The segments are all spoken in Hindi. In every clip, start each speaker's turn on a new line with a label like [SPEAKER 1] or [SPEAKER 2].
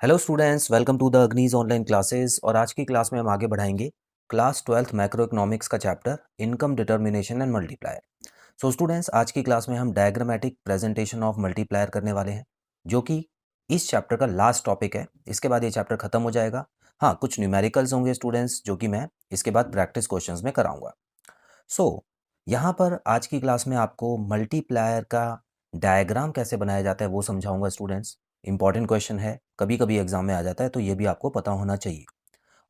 [SPEAKER 1] Hello students, welcome to the Agnee's online classes. और आज की क्लास में हम आगे बढ़ाएंगे क्लास 12th मैक्रो इकोनॉमिक्स का chapter income determination and multiplier. So students, आज की क्लास में हम डायग्रामेटिक प्रेजेंटेशन ऑफ मल्टीप्लायर करने वाले हैं, जो कि इस चैप्टर का लास्ट टॉपिक है। इसके बाद ये चैप्टर खत्म हो जाएगा। हाँ, कुछ न्यूमेरिकल्स होंगे स्टूडेंट्स, जो कि मैं इसके बाद प्रैक्टिस क्वेश्चंस में कराऊंगा। सो यहाँ पर आज की क्लास में आपको मल्टीप्लायर का डायग्राम कैसे बनाया जाता है वो समझाऊंगा स्टूडेंट्स। इंपॉर्टेंट क्वेश्चन है, कभी कभी एग्जाम में आ जाता है, तो ये भी आपको पता होना चाहिए।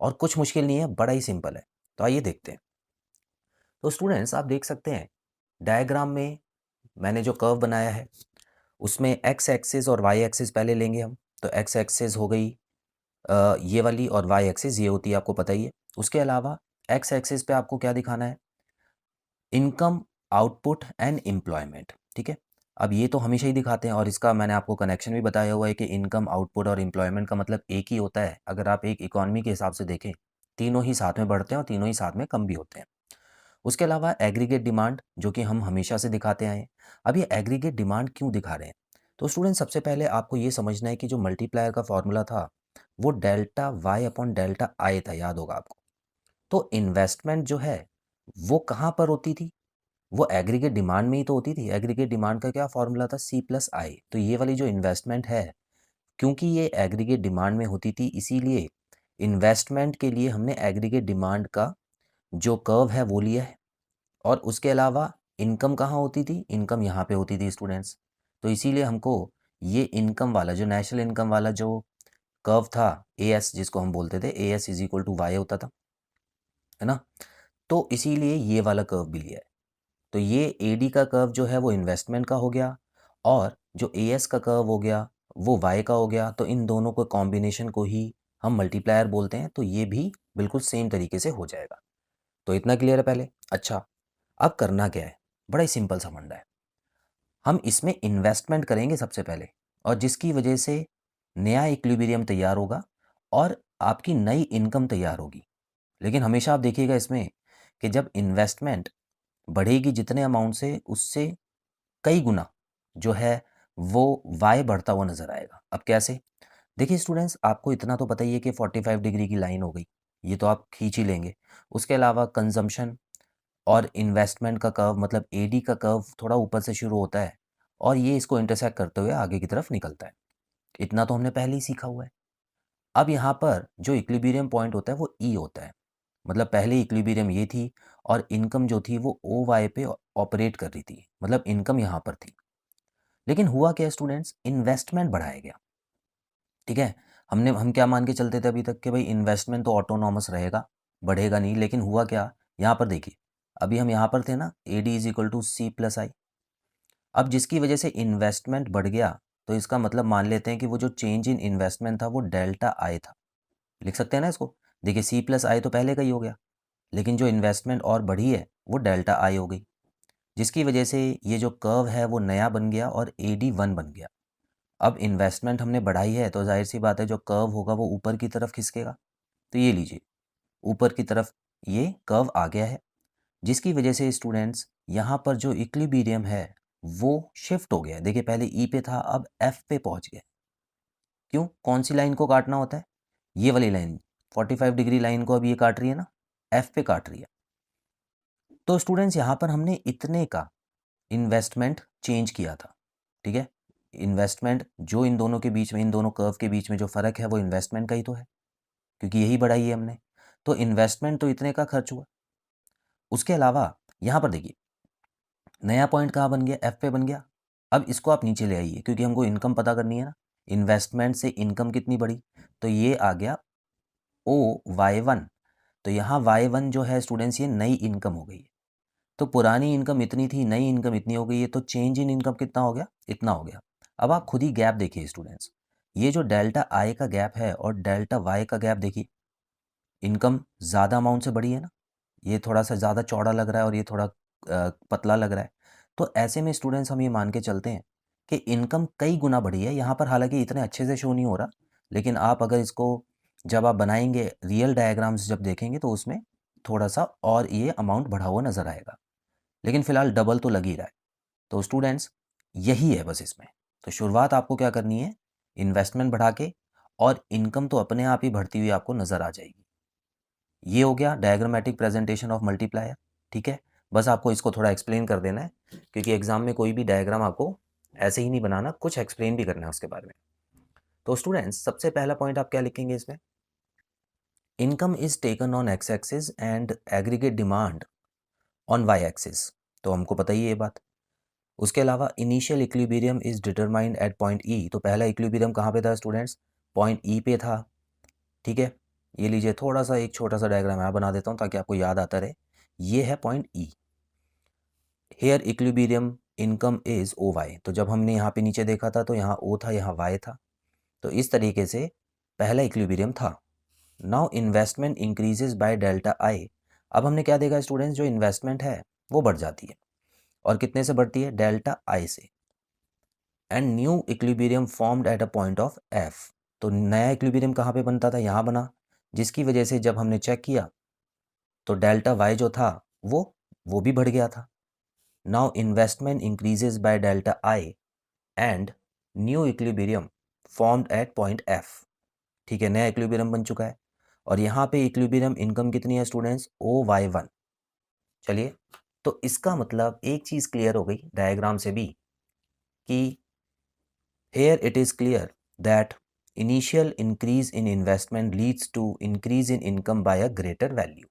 [SPEAKER 1] और कुछ मुश्किल नहीं है, बड़ा ही सिंपल है। तो आइए देखते हैं। तो स्टूडेंट्स, आप देख सकते हैं डायग्राम में मैंने जो कर्व बनाया है उसमें एक्स एक्सिस और वाई एक्सिस पहले लेंगे हम। तो एक्स एक्सिस हो गई ये वाली, और वाई एक्सिस ये होती है, आपको पता ही है। उसके अलावा एक्स एक्सिस पे आपको क्या दिखाना है? Income, output and employment. ठीक है, अब ये तो हमेशा ही दिखाते हैं, और इसका मैंने आपको कनेक्शन भी बताया हुआ है कि इनकम, आउटपुट और एम्प्लॉयमेंट का मतलब एक ही होता है। अगर आप एक इकोनॉमी के हिसाब से देखें, तीनों ही साथ में बढ़ते हैं और तीनों ही साथ में कम भी होते हैं। उसके अलावा एग्रीगेट डिमांड, जो कि हम हमेशा से दिखाते आए हैं। अब ये एग्रीगेट डिमांड क्यों दिखा रहे हैं? तो स्टूडेंट, सबसे पहले आपको ये समझना है कि जो मल्टीप्लायर का फॉर्मूला था वो delta Y upon delta I था, याद होगा आपको। तो इन्वेस्टमेंट जो है वो कहाँ पर होती थी? वो एग्रीगेट डिमांड में ही तो होती थी। एग्रीगेट डिमांड का क्या फॉर्मूला था? सी प्लस आई। तो ये वाली जो इन्वेस्टमेंट है, क्योंकि ये एग्रीगेट डिमांड में होती थी, इसीलिए इन्वेस्टमेंट के लिए हमने एग्रीगेट डिमांड का जो कर्व है वो लिया है। और उसके अलावा इनकम कहाँ होती थी? इनकम यहाँ पे होती थी स्टूडेंट्स। तो इसीलिए हमको ये इनकम वाला, जो नेशनल इनकम वाला जो कर्व था, ए एस जिसको हम बोलते थे, A S is equal to Y होता था, है ना। तो इसीलिए ये वाला कर्व भी लिया है। तो ये एडी का कर्व जो है वो इन्वेस्टमेंट का हो गया, और जो एएस का कर्व हो गया वो वाई का हो गया। तो इन दोनों को कॉम्बिनेशन को ही हम मल्टीप्लायर बोलते हैं। तो ये भी बिल्कुल सेम तरीके से हो जाएगा। तो इतना क्लियर है पहले। अच्छा, अब करना क्या है? बड़ा ही सिंपल सा फंडा है। हम इसमें इन्वेस्टमेंट करेंगे सबसे पहले, और जिसकी वजह से नया इक्विलिब्रियम तैयार होगा और आपकी नई इनकम तैयार होगी। लेकिन हमेशा आप देखिएगा इसमें कि जब इन्वेस्टमेंट बढ़ेगी जितने अमाउंट से, उससे कई गुना जो है वो वाई बढ़ता हुआ नजर आएगा। अब कैसे? देखिए स्टूडेंट्स, आपको इतना तो पता ही है कि 45 डिग्री की लाइन हो गई, ये तो आप खींच ही लेंगे। उसके अलावा कंजम्पशन और इन्वेस्टमेंट का कर्व, मतलब एडी का कर्व थोड़ा ऊपर से शुरू होता है और ये इसको इंटरसेक्ट करते हुए आगे की तरफ निकलता है। इतना तो हमने पहले ही सीखा हुआ है। अब यहाँ पर जो इक्विलिब्रियम पॉइंट होता है वो ई होता है। मतलब पहले इक्विलिब्रियम ये थी, और इनकम जो थी वो ओ वाई पे ऑपरेट कर रही थी, मतलब इनकम यहाँ पर थी। लेकिन हुआ क्या स्टूडेंट्स? इन्वेस्टमेंट बढ़ाया गया। ठीक है, हम क्या मान के चलते थे अभी तक कि भाई इन्वेस्टमेंट तो ऑटोनॉमस रहेगा, बढ़ेगा नहीं। लेकिन हुआ क्या? यहाँ पर देखिए, अभी हम यहाँ पर थे ना, A D is equal to C plus I. अब जिसकी वजह से इन्वेस्टमेंट बढ़ गया, तो इसका मतलब मान लेते हैं कि वो जो चेंज इन इन्वेस्टमेंट था वो डेल्टा आई था। लिख सकते हैं ना इसको। देखिए, सी प्लस आई तो पहले का ही हो गया, लेकिन जो इन्वेस्टमेंट और बढ़ी है वो डेल्टा आई हो गई, जिसकी वजह से ये जो कर्व है वो नया बन गया और ए डी वन बन गया। अब इन्वेस्टमेंट हमने बढ़ाई है, तो जाहिर सी बात है जो कर्व होगा वो ऊपर की तरफ खिसकेगा। तो ये लीजिए, ऊपर की तरफ ये कर्व आ गया है, जिसकी वजह से स्टूडेंट्स यहाँ पर जो इक्विलिब्रियम है वो शिफ्ट हो गया है। देखिए, पहले ई पे था, अब एफ पे पहुंच गया। क्यों? कौन सी लाइन को काटना होता है? ये वाली लाइन, 45 डिग्री लाइन को अब ये काट रही है ना, एफ पे काट रही है। तो स्टूडेंट्स, यहाँ पर हमने इतने का इन्वेस्टमेंट चेंज किया था। ठीक है, इन्वेस्टमेंट जो इन दोनों के बीच में, इन दोनों कर्व के बीच में जो फ़र्क है वो इन्वेस्टमेंट का ही तो है, क्योंकि यही बढ़ाई है हमने। तो इन्वेस्टमेंट तो इतने का खर्च हुआ। उसके अलावा यहाँ पर देखिए, नया पॉइंट कहाँ बन गया? एफ पे बन गया। अब इसको आप नीचे ले आइए, क्योंकि हमको इनकम पता करनी है ना। इन्वेस्टमेंट से इनकम कितनी बढ़ी? तो ये आ गया ओ वाई वन। तो यहाँ वाई वन जो है स्टूडेंट्स, ये नई इनकम हो गई है। तो पुरानी इनकम इतनी थी, नई इनकम इतनी हो गई है, तो चेंज इन इनकम कितना हो गया? इतना हो गया। अब आप खुद ही गैप देखिए स्टूडेंट्स, ये जो डेल्टा आई का गैप है और डेल्टा वाई का गैप देखिए, इनकम ज़्यादा अमाउंट से बढ़ी है ना, ये थोड़ा सा ज़्यादा चौड़ा लग रहा है और ये थोड़ा पतला लग रहा है। तो ऐसे में स्टूडेंट्स हम ये मान के चलते हैं कि इनकम कई गुना बढ़ी है यहाँ पर। हालांकि इतने अच्छे से शो नहीं हो रहा, लेकिन आप अगर इसको जब आप बनाएंगे, रियल डायग्राम्स जब देखेंगे, तो उसमें थोड़ा सा और ये अमाउंट बढ़ा हुआ नज़र आएगा। लेकिन फिलहाल डबल तो लग ही रहा है। तो स्टूडेंट्स, यही है बस इसमें। तो शुरुआत आपको क्या करनी है? इन्वेस्टमेंट बढ़ा के और इनकम तो अपने आप ही बढ़ती हुई आपको नज़र आ जाएगी। ये हो गया डायग्रामेटिक प्रेजेंटेशन ऑफ मल्टीप्लायर। ठीक है, बस आपको इसको थोड़ा एक्सप्लेन कर देना है, क्योंकि एग्जाम में कोई भी डायग्राम आपको ऐसे ही नहीं बनाना, कुछ एक्सप्लेन भी करना है उसके बारे में। तो स्टूडेंट्स, सबसे पहला पॉइंट आप क्या लिखेंगे इसमें? Income is taken on X axis and aggregate demand on Y axis. तो हमको पता ही है ये बात। उसके अलावा initial equilibrium is determined at point E. तो पहला इक्विलिब्रियम कहाँ पे था स्टूडेंट्स? पॉइंट ई पे था। ठीक है, ये लीजिए, थोड़ा सा एक छोटा सा डायग्राम यहाँ बना देता हूँ ताकि आपको याद आता रहे। ये है point E. Here equilibrium income is O Y. तो जब हमने यहाँ पे नीचे देखा था तो यहाँ ओ था, यहाँ वाई था। तो इस तरीके से पहला इक्विलिब्रियम था। Now investment increases by delta आई। अब हमने क्या देखा स्टूडेंट्स? जो इन्वेस्टमेंट है वो बढ़ जाती है, और कितने से बढ़ती है? डेल्टा आई से। And new equilibrium formed at a point of F. तो नया इक्विलिब्रियम कहाँ पे बनता था? यहाँ बना, जिसकी वजह से जब हमने चेक किया तो डेल्टा वाई जो था वो भी बढ़ गया था। Now investment increases by delta I and new equilibrium formed at point F. ठीक है, नया इक्विलिब्रियम बन चुका है। और यहाँ पे इक्विलिब्रियम इनकम कितनी है स्टूडेंट्स? ओ वाई वन। चलिए, तो इसका मतलब एक चीज़ क्लियर हो गई डायग्राम से भी कि here it is clear that initial increase in investment leads to increase in income by a greater value।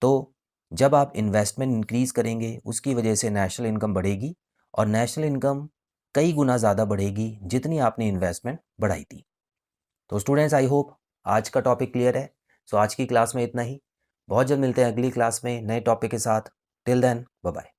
[SPEAKER 1] तो जब आप इन्वेस्टमेंट इंक्रीज करेंगे उसकी वजह से नेशनल इनकम बढ़ेगी, और नेशनल इनकम कई गुना ज़्यादा बढ़ेगी जितनी आपने इन्वेस्टमेंट बढ़ाई थी। तो स्टूडेंट्स, आई होप आज का टॉपिक क्लियर है। सो आज की क्लास में इतना ही। बहुत जल्द मिलते हैं अगली क्लास में नए टॉपिक के साथ। Till then, bye bye.